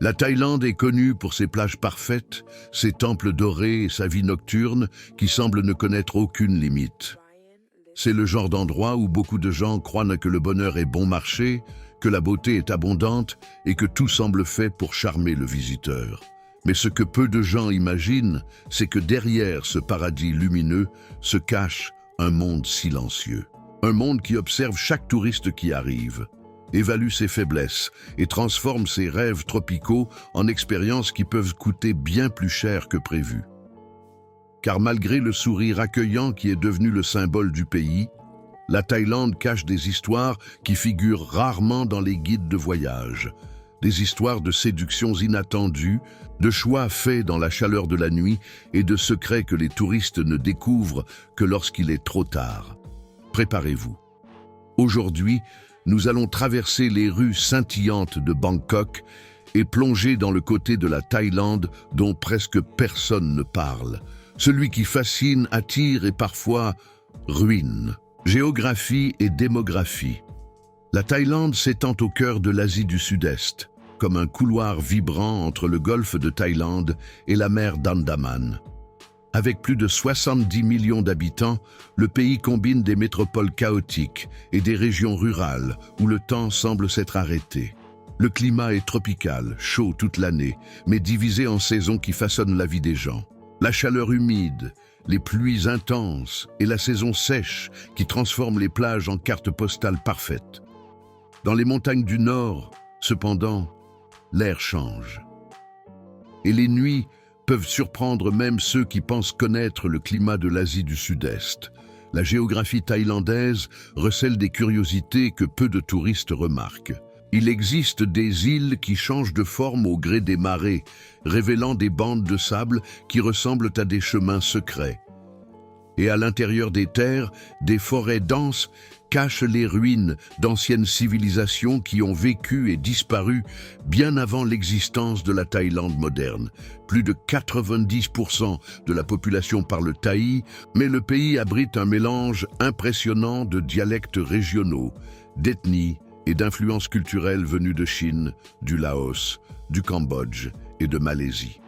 La Thaïlande est connue pour ses plages parfaites, ses temples dorés et sa vie nocturne qui semble ne connaître aucune limite. C'est le genre d'endroit où beaucoup de gens croient que le bonheur est bon marché, que la beauté est abondante et que tout semble fait pour charmer le visiteur. Mais ce que peu de gens imaginent, c'est que derrière ce paradis lumineux se cache un monde silencieux. Un monde qui observe chaque touriste qui arrive, évalue ses faiblesses et transforme ses rêves tropicaux en expériences qui peuvent coûter bien plus cher que prévu. Car malgré le sourire accueillant qui est devenu le symbole du pays, la Thaïlande cache des histoires qui figurent rarement dans les guides de voyage. Des histoires de séductions inattendues, de choix faits dans la chaleur de la nuit et de secrets que les touristes ne découvrent que lorsqu'il est trop tard. Préparez-vous. Aujourd'hui, nous allons traverser les rues scintillantes de Bangkok et plonger dans le côté de la Thaïlande dont presque personne ne parle. Celui qui fascine, attire et parfois ruine. Géographie et démographie. La Thaïlande s'étend au cœur de l'Asie du Sud-Est, comme un couloir vibrant entre le golfe de Thaïlande et la mer d'Andaman. Avec plus de 70 millions d'habitants, le pays combine des métropoles chaotiques et des régions rurales où le temps semble s'être arrêté. Le climat est tropical, chaud toute l'année, mais divisé en saisons qui façonnent la vie des gens. La chaleur humide, les pluies intenses et la saison sèche qui transforment les plages en cartes postales parfaites. Dans les montagnes du Nord, cependant, l'air change. Et les nuits peuvent surprendre même ceux qui pensent connaître le climat de l'Asie du Sud-Est. La géographie thaïlandaise recèle des curiosités que peu de touristes remarquent. Il existe des îles qui changent de forme au gré des marées, révélant des bandes de sable qui ressemblent à des chemins secrets. Et à l'intérieur des terres, des forêts denses cachent les ruines d'anciennes civilisations qui ont vécu et disparu bien avant l'existence de la Thaïlande moderne. Plus de 90% de la population parle thaï, mais le pays abrite un mélange impressionnant de dialectes régionaux, d'ethnies et d'influences culturelles venues de Chine, du Laos, du Cambodge et de Malaisie.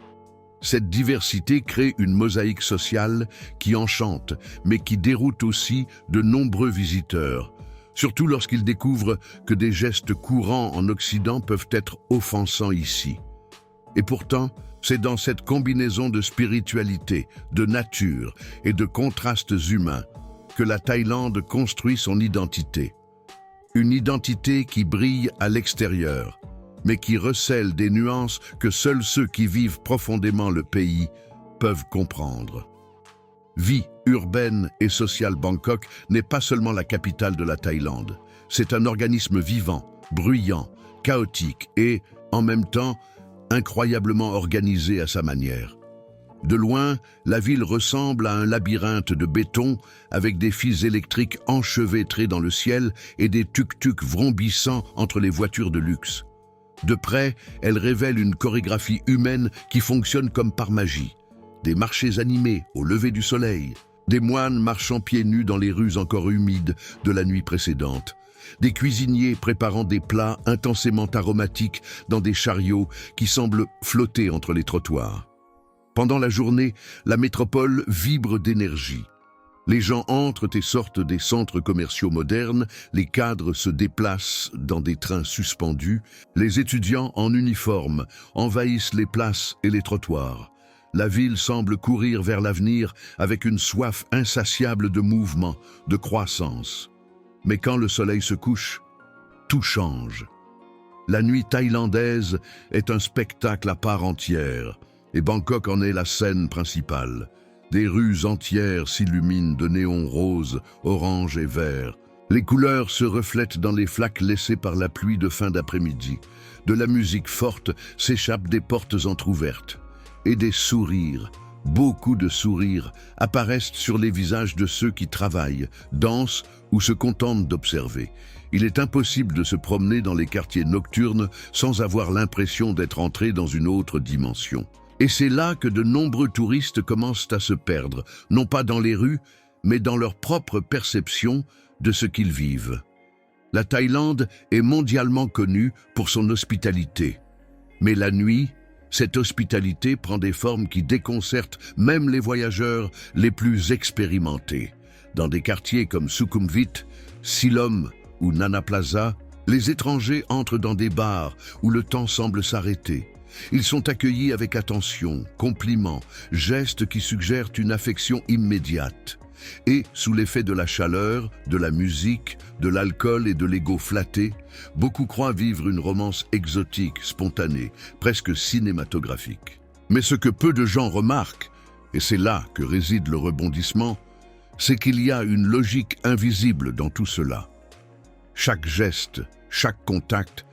Cette diversité crée une mosaïque sociale qui enchante, mais qui déroute aussi de nombreux visiteurs, surtout lorsqu'ils découvrent que des gestes courants en Occident peuvent être offensants ici. Et pourtant, c'est dans cette combinaison de spiritualité, de nature et de contrastes humains que la Thaïlande construit son identité. Une identité qui brille à l'extérieur, mais qui recèle des nuances que seuls ceux qui vivent profondément le pays peuvent comprendre. Vie urbaine et sociale. Bangkok n'est pas seulement la capitale de la Thaïlande. C'est un organisme vivant, bruyant, chaotique et, en même temps, incroyablement organisé à sa manière. De loin, la ville ressemble à un labyrinthe de béton avec des fils électriques enchevêtrés dans le ciel et des tuk-tuk vrombissant entre les voitures de luxe. De près, elle révèle une chorégraphie humaine qui fonctionne comme par magie. Des marchés animés au lever du soleil, des moines marchant pieds nus dans les rues encore humides de la nuit précédente, des cuisiniers préparant des plats intensément aromatiques dans des chariots qui semblent flotter entre les trottoirs. Pendant la journée, la métropole vibre d'énergie. Les gens entrent et sortent des centres commerciaux modernes, les cadres se déplacent dans des trains suspendus, les étudiants en uniforme envahissent les places et les trottoirs. La ville semble courir vers l'avenir avec une soif insatiable de mouvement, de croissance. Mais quand le soleil se couche, tout change. La nuit thaïlandaise est un spectacle à part entière, et Bangkok en est la scène principale. Des rues entières s'illuminent de néons roses, orange et vert. Les couleurs se reflètent dans les flaques laissées par la pluie de fin d'après-midi. De la musique forte s'échappent des portes entr'ouvertes. Et des sourires, beaucoup de sourires, apparaissent sur les visages de ceux qui travaillent, dansent ou se contentent d'observer. Il est impossible de se promener dans les quartiers nocturnes sans avoir l'impression d'être entré dans une autre dimension. Et c'est là que de nombreux touristes commencent à se perdre, non pas dans les rues, mais dans leur propre perception de ce qu'ils vivent. La Thaïlande est mondialement connue pour son hospitalité. Mais la nuit, cette hospitalité prend des formes qui déconcertent même les voyageurs les plus expérimentés. Dans des quartiers comme Sukhumvit, Siloam ou Nana Plaza, les étrangers entrent dans des bars où le temps semble s'arrêter. Ils sont accueillis avec attention, compliments, gestes qui suggèrent une affection immédiate. Et, sous l'effet de la chaleur, de la musique, de l'alcool et de l'ego flatté, beaucoup croient vivre une romance exotique, spontanée, presque cinématographique. Mais ce que peu de gens remarquent, et c'est là que réside le rebondissement, c'est qu'il y a une logique invisible dans tout cela. Chaque geste, chaque contact,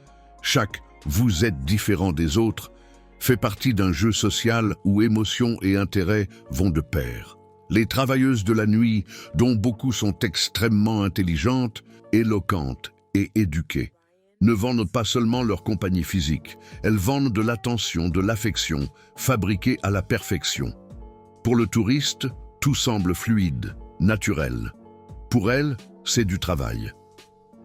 chaque « vous êtes différent des autres » fait partie d'un jeu social où émotions et intérêts vont de pair. Les travailleuses de la nuit, dont beaucoup sont extrêmement intelligentes, éloquentes et éduquées, ne vendent pas seulement leur compagnie physique, elles vendent de l'attention, de l'affection, fabriquée à la perfection. Pour le touriste, tout semble fluide, naturel. Pour elle, c'est du travail.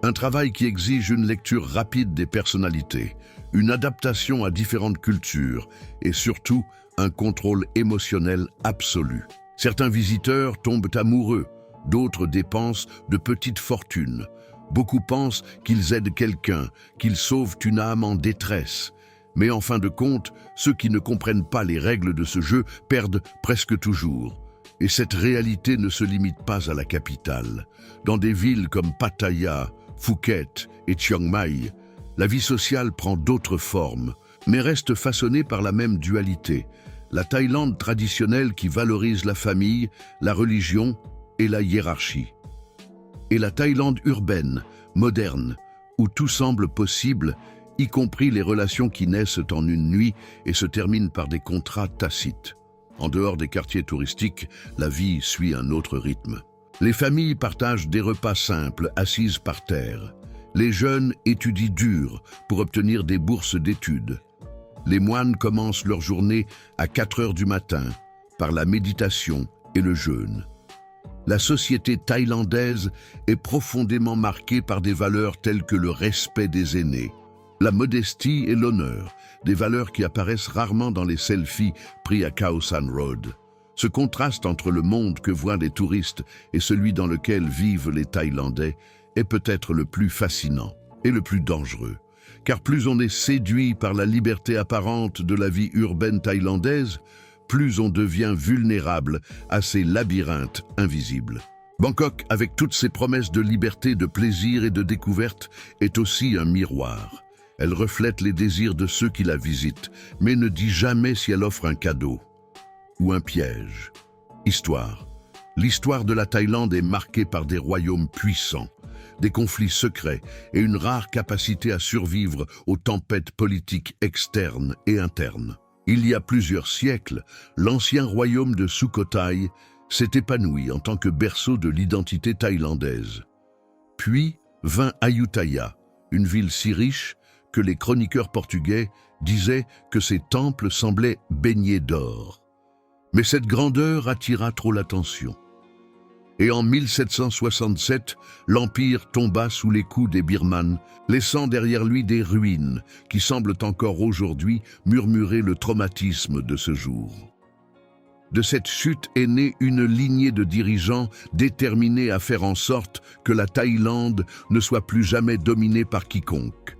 Un travail qui exige une lecture rapide des personnalités, une adaptation à différentes cultures et surtout un contrôle émotionnel absolu. Certains visiteurs tombent amoureux, d'autres dépensent de petites fortunes. Beaucoup pensent qu'ils aident quelqu'un, qu'ils sauvent une âme en détresse. Mais en fin de compte, ceux qui ne comprennent pas les règles de ce jeu perdent presque toujours. Et cette réalité ne se limite pas à la capitale. Dans des villes comme Pattaya, Phuket et Chiang Mai, la vie sociale prend d'autres formes, mais reste façonnée par la même dualité. La Thaïlande traditionnelle qui valorise la famille, la religion et la hiérarchie. Et la Thaïlande urbaine, moderne, où tout semble possible, y compris les relations qui naissent en une nuit et se terminent par des contrats tacites. En dehors des quartiers touristiques, la vie suit un autre rythme. Les familles partagent des repas simples, assises par terre. Les jeunes étudient dur pour obtenir des bourses d'études. Les moines commencent leur journée à 4 heures du matin, par la méditation et le jeûne. La société thaïlandaise est profondément marquée par des valeurs telles que le respect des aînés, la modestie et l'honneur, des valeurs qui apparaissent rarement dans les selfies pris à Khao San Road. Ce contraste entre le monde que voient les touristes et celui dans lequel vivent les Thaïlandais est peut-être le plus fascinant et le plus dangereux. Car plus on est séduit par la liberté apparente de la vie urbaine thaïlandaise, plus on devient vulnérable à ces labyrinthes invisibles. Bangkok, avec toutes ses promesses de liberté, de plaisir et de découverte, est aussi un miroir. Elle reflète les désirs de ceux qui la visitent, mais ne dit jamais si elle offre un cadeau ou un piège. Histoire. L'histoire de la Thaïlande est marquée par des royaumes puissants, des conflits secrets et une rare capacité à survivre aux tempêtes politiques externes et internes. Il y a plusieurs siècles, l'ancien royaume de Sukhothai s'est épanoui en tant que berceau de l'identité thaïlandaise. Puis vint Ayutthaya, une ville si riche que les chroniqueurs portugais disaient que ses temples semblaient baignés d'or. Mais cette grandeur attira trop l'attention. Et en 1767, l'Empire tomba sous les coups des Birmanes, laissant derrière lui des ruines qui semblent encore aujourd'hui murmurer le traumatisme de ce jour. De cette chute est née une lignée de dirigeants déterminés à faire en sorte que la Thaïlande ne soit plus jamais dominée par quiconque.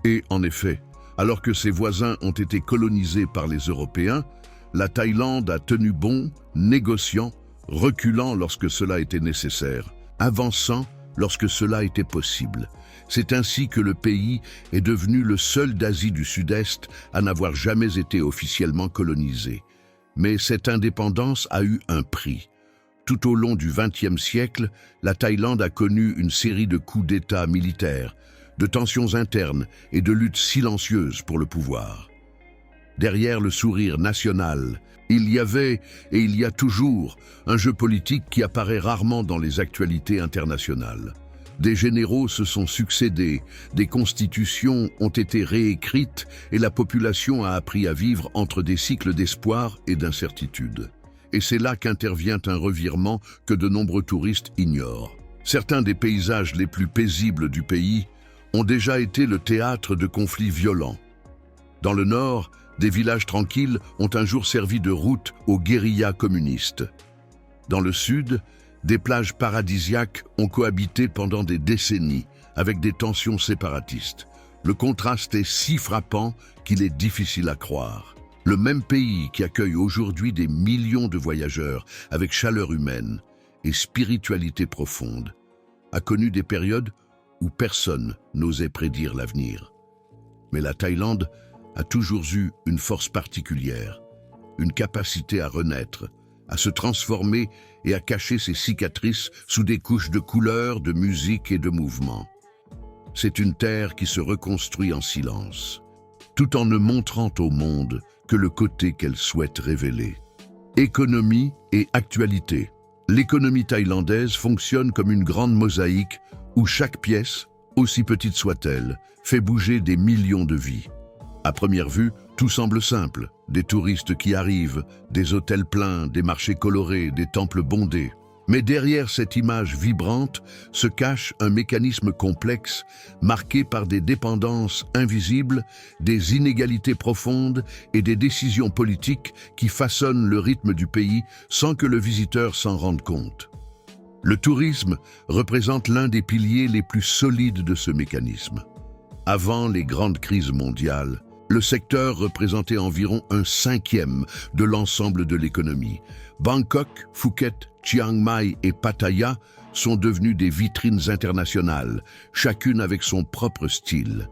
Et en effet, alors que ses voisins ont été colonisés par les Européens, la Thaïlande a tenu bon, négociant, reculant lorsque cela était nécessaire, avançant lorsque cela était possible. C'est ainsi que le pays est devenu le seul d'Asie du Sud-Est à n'avoir jamais été officiellement colonisé. Mais cette indépendance a eu un prix. Tout au long du XXe siècle, la Thaïlande a connu une série de coups d'État militaires, de tensions internes et de luttes silencieuses pour le pouvoir. Derrière le sourire national, il y avait, et il y a toujours, un jeu politique qui apparaît rarement dans les actualités internationales. Des généraux se sont succédés, des constitutions ont été réécrites et la population a appris à vivre entre des cycles d'espoir et d'incertitude. Et c'est là qu'intervient un revirement que de nombreux touristes ignorent. Certains des paysages les plus paisibles du pays ont déjà été le théâtre de conflits violents. Dans le nord, des villages tranquilles ont un jour servi de route aux guérillas communistes. Dans le sud, des plages paradisiaques ont cohabité pendant des décennies avec des tensions séparatistes. Le contraste est si frappant qu'il est difficile à croire. Le même pays qui accueille aujourd'hui des millions de voyageurs avec chaleur humaine et spiritualité profonde a connu des périodes où personne n'osait prédire l'avenir. Mais la Thaïlande a toujours eu une force particulière, une capacité à renaître, à se transformer et à cacher ses cicatrices sous des couches de couleurs, de musique et de mouvement. C'est une terre qui se reconstruit en silence, tout en ne montrant au monde que le côté qu'elle souhaite révéler. Économie et actualité. L'économie thaïlandaise fonctionne comme une grande mosaïque où chaque pièce, aussi petite soit-elle, fait bouger des millions de vies. À première vue, tout semble simple. Des touristes qui arrivent, des hôtels pleins, des marchés colorés, des temples bondés. Mais derrière cette image vibrante se cache un mécanisme complexe, marqué par des dépendances invisibles, des inégalités profondes et des décisions politiques qui façonnent le rythme du pays sans que le visiteur s'en rende compte. Le tourisme représente l'un des piliers les plus solides de ce mécanisme. Avant les grandes crises mondiales, le secteur représentait environ 1/5 de l'ensemble de l'économie. Bangkok, Phuket, Chiang Mai et Pattaya sont devenus des vitrines internationales, chacune avec son propre style.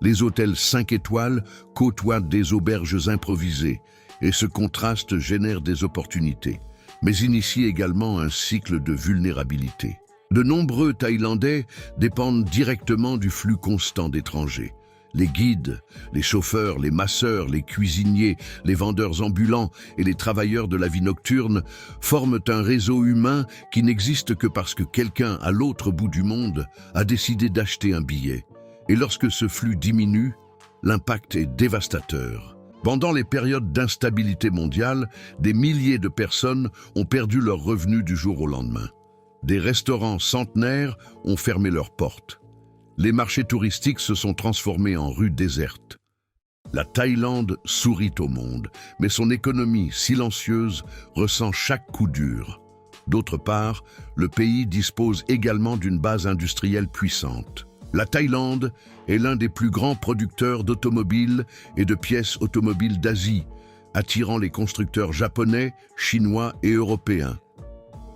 Les hôtels 5 étoiles côtoient des auberges improvisées et ce contraste génère des opportunités, mais initie également un cycle de vulnérabilité. De nombreux Thaïlandais dépendent directement du flux constant d'étrangers. Les guides, les chauffeurs, les masseurs, les cuisiniers, les vendeurs ambulants et les travailleurs de la vie nocturne forment un réseau humain qui n'existe que parce que quelqu'un à l'autre bout du monde a décidé d'acheter un billet. Et lorsque ce flux diminue, l'impact est dévastateur. Pendant les périodes d'instabilité mondiale, des milliers de personnes ont perdu leurs revenus du jour au lendemain. Des restaurants centenaires ont fermé leurs portes. Les marchés touristiques se sont transformés en rues désertes. La Thaïlande sourit au monde, mais son économie silencieuse ressent chaque coup dur. D'autre part, le pays dispose également d'une base industrielle puissante. La Thaïlande est l'un des plus grands producteurs d'automobiles et de pièces automobiles d'Asie, attirant les constructeurs japonais, chinois et européens.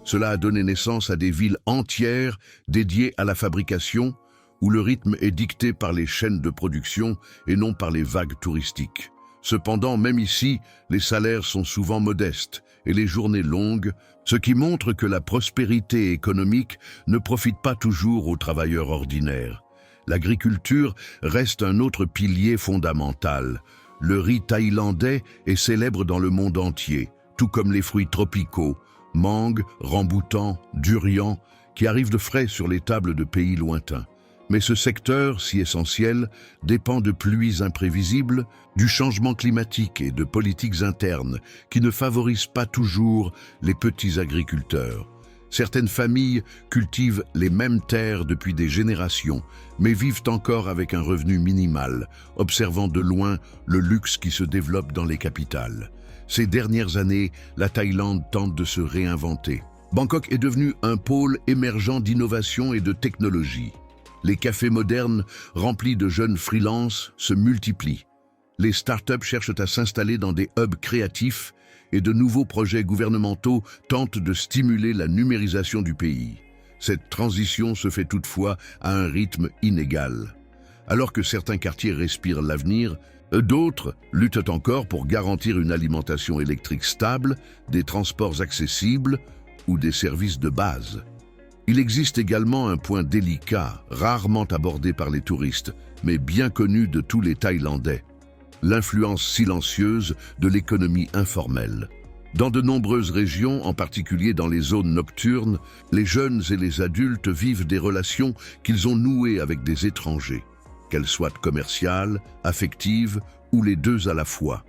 Cela a donné naissance à des villes entières dédiées à la fabrication, où le rythme est dicté par les chaînes de production et non par les vagues touristiques. Cependant, même ici, les salaires sont souvent modestes et les journées longues, ce qui montre que la prospérité économique ne profite pas toujours aux travailleurs ordinaires. L'agriculture reste un autre pilier fondamental. Le riz thaïlandais est célèbre dans le monde entier, tout comme les fruits tropicaux, mangue, ramboutan, durian, qui arrivent de frais sur les tables de pays lointains. Mais ce secteur, si essentiel, dépend de pluies imprévisibles, du changement climatique et de politiques internes qui ne favorisent pas toujours les petits agriculteurs. Certaines familles cultivent les mêmes terres depuis des générations, mais vivent encore avec un revenu minimal, observant de loin le luxe qui se développe dans les capitales. Ces dernières années, la Thaïlande tente de se réinventer. Bangkok est devenu un pôle émergent d'innovation et de technologie. Les cafés modernes, remplis de jeunes freelances, se multiplient. Les startups cherchent à s'installer dans des hubs créatifs et de nouveaux projets gouvernementaux tentent de stimuler la numérisation du pays. Cette transition se fait toutefois à un rythme inégal. Alors que certains quartiers respirent l'avenir, d'autres luttent encore pour garantir une alimentation électrique stable, des transports accessibles ou des services de base. Il existe également un point délicat, rarement abordé par les touristes, mais bien connu de tous les Thaïlandais: l'influence silencieuse de l'économie informelle. Dans de nombreuses régions, en particulier dans les zones nocturnes, les jeunes et les adultes vivent des relations qu'ils ont nouées avec des étrangers, qu'elles soient commerciales, affectives ou les deux à la fois.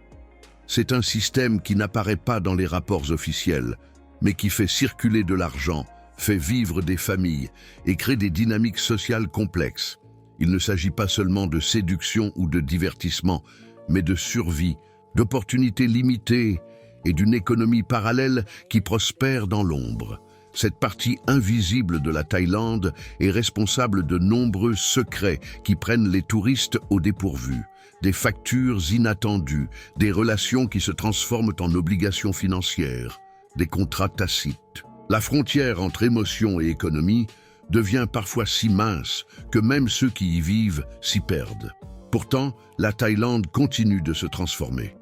C'est un système qui n'apparaît pas dans les rapports officiels, mais qui fait circuler de l'argent, fait vivre des familles et crée des dynamiques sociales complexes. Il ne s'agit pas seulement de séduction ou de divertissement, mais de survie, d'opportunités limitées et d'une économie parallèle qui prospère dans l'ombre. Cette partie invisible de la Thaïlande est responsable de nombreux secrets qui prennent les touristes au dépourvu. Des factures inattendues, des relations qui se transforment en obligations financières, des contrats tacites. La frontière entre émotion et économie devient parfois si mince que même ceux qui y vivent s'y perdent. Pourtant, la Thaïlande continue de se transformer.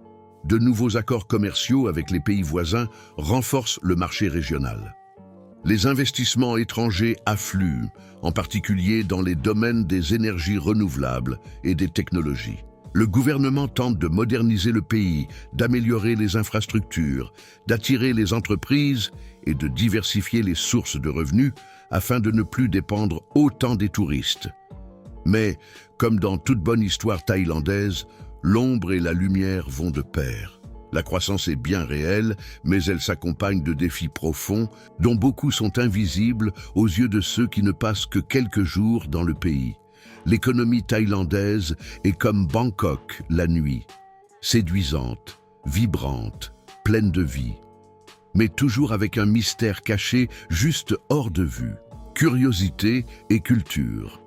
De nouveaux accords commerciaux avec les pays voisins renforcent le marché régional. Les investissements étrangers affluent, en particulier dans les domaines des énergies renouvelables et des technologies. Le gouvernement tente de moderniser le pays, d'améliorer les infrastructures, d'attirer les entreprises et de diversifier les sources de revenus afin de ne plus dépendre autant des touristes. Mais, comme dans toute bonne histoire thaïlandaise, l'ombre et la lumière vont de pair. La croissance est bien réelle, mais elle s'accompagne de défis profonds dont beaucoup sont invisibles aux yeux de ceux qui ne passent que quelques jours dans le pays. L'économie thaïlandaise est comme Bangkok la nuit, séduisante, vibrante, pleine de vie, mais toujours avec un mystère caché juste hors de vue. Curiosité et culture.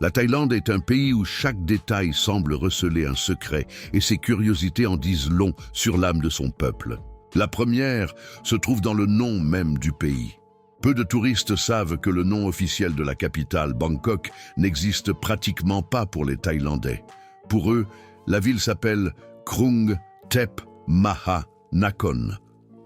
La Thaïlande est un pays où chaque détail semble receler un secret et ses curiosités en disent long sur l'âme de son peuple. La première se trouve dans le nom même du pays. Peu de touristes savent que le nom officiel de la capitale, Bangkok, n'existe pratiquement pas pour les Thaïlandais. Pour eux, la ville s'appelle Krung Thep Maha Nakhon,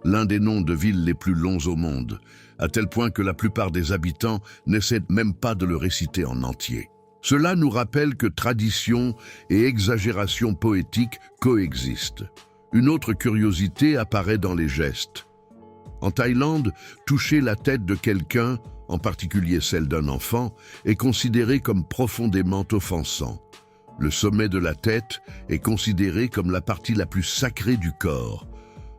l'un des noms de villes les plus longs au monde, à tel point que la plupart des habitants n'essaient même pas de le réciter en entier. Cela nous rappelle que tradition et exagération poétique coexistent. Une autre curiosité apparaît dans les gestes. En Thaïlande, toucher la tête de quelqu'un, en particulier celle d'un enfant, est considéré comme profondément offensant. Le sommet de la tête est considéré comme la partie la plus sacrée du corps.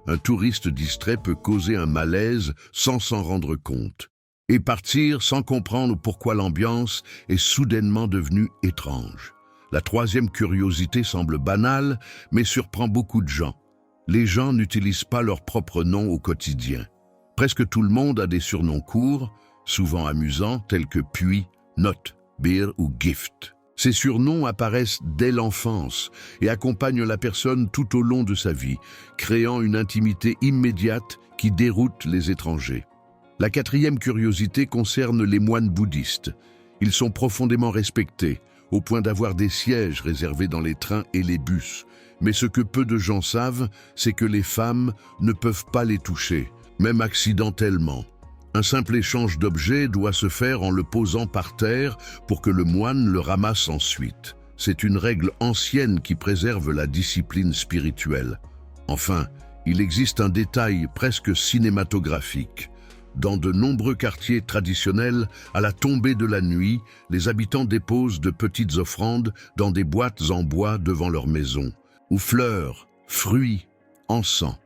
Un touriste distrait peut causer un malaise sans s'en rendre compte et partir sans comprendre pourquoi l'ambiance est soudainement devenue étrange. La troisième curiosité semble banale, mais surprend beaucoup de gens. Les gens n'utilisent pas leur propre nom au quotidien. Presque tout le monde a des surnoms courts, souvent amusants, tels que Puis, Note, Beer ou Gift. Ces surnoms apparaissent dès l'enfance et accompagnent la personne tout au long de sa vie, créant une intimité immédiate qui déroute les étrangers. La quatrième curiosité concerne les moines bouddhistes. Ils sont profondément respectés, au point d'avoir des sièges réservés dans les trains et les bus. Mais ce que peu de gens savent, c'est que les femmes ne peuvent pas les toucher, même accidentellement. Un simple échange d'objets doit se faire en le posant par terre pour que le moine le ramasse ensuite. C'est une règle ancienne qui préserve la discipline spirituelle. Enfin, il existe un détail presque cinématographique. Dans de nombreux quartiers traditionnels, à la tombée de la nuit, les habitants déposent de petites offrandes dans des boîtes en bois devant leur maison, où fleurs, fruits, encens.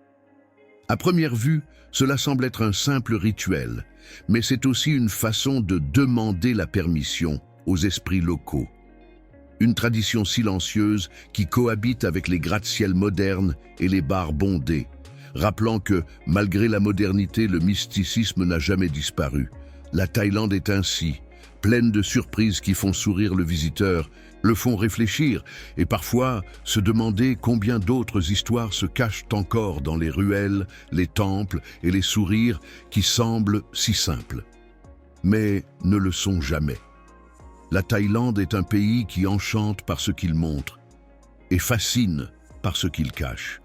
À première vue, cela semble être un simple rituel, mais c'est aussi une façon de demander la permission aux esprits locaux. Une tradition silencieuse qui cohabite avec les gratte-ciels modernes et les bars bondés, rappelant que, malgré la modernité, le mysticisme n'a jamais disparu. La Thaïlande est ainsi, pleine de surprises qui font sourire le visiteur, le font réfléchir et parfois se demander combien d'autres histoires se cachent encore dans les ruelles, les temples et les sourires qui semblent si simples, mais ne le sont jamais. La Thaïlande est un pays qui enchante par ce qu'il montre et fascine par ce qu'il cache.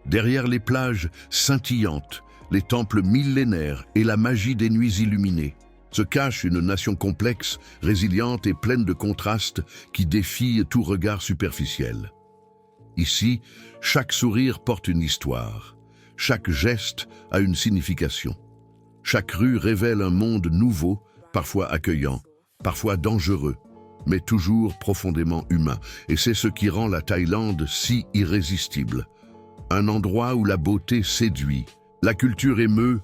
Derrière les plages scintillantes, les temples millénaires et la magie des nuits illuminées, se cache une nation complexe, résiliente et pleine de contrastes qui défie tout regard superficiel. Ici, chaque sourire porte une histoire, chaque geste a une signification. Chaque rue révèle un monde nouveau, parfois accueillant, parfois dangereux, mais toujours profondément humain. Et c'est ce qui rend la Thaïlande si irrésistible. Un endroit où la beauté séduit, la culture émeut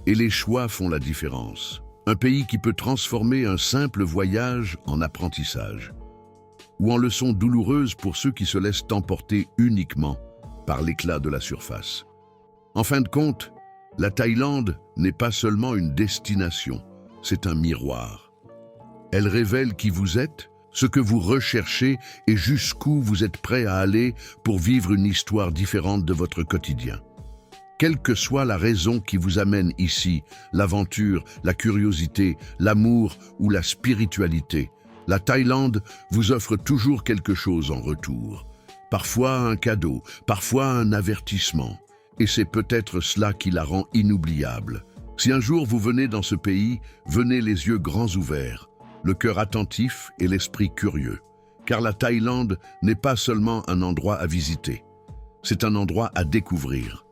et les choix font la différence. Un pays qui peut transformer un simple voyage en apprentissage. ou en leçons douloureuses pour ceux qui se laissent emporter uniquement par l'éclat de la surface. En fin de compte, la Thaïlande n'est pas seulement une destination, c'est un miroir. Elle révèle qui vous êtes, ce que vous recherchez et jusqu'où vous êtes prêt à aller pour vivre une histoire différente de votre quotidien. Quelle que soit la raison qui vous amène ici, l'aventure, la curiosité, l'amour ou la spiritualité, la Thaïlande vous offre toujours quelque chose en retour. Parfois un cadeau, parfois un avertissement. Et c'est peut-être cela qui la rend inoubliable. Si un jour vous venez dans ce pays, venez les yeux grands ouverts, le cœur attentif et l'esprit curieux. Car la Thaïlande n'est pas seulement un endroit à visiter, c'est un endroit à découvrir.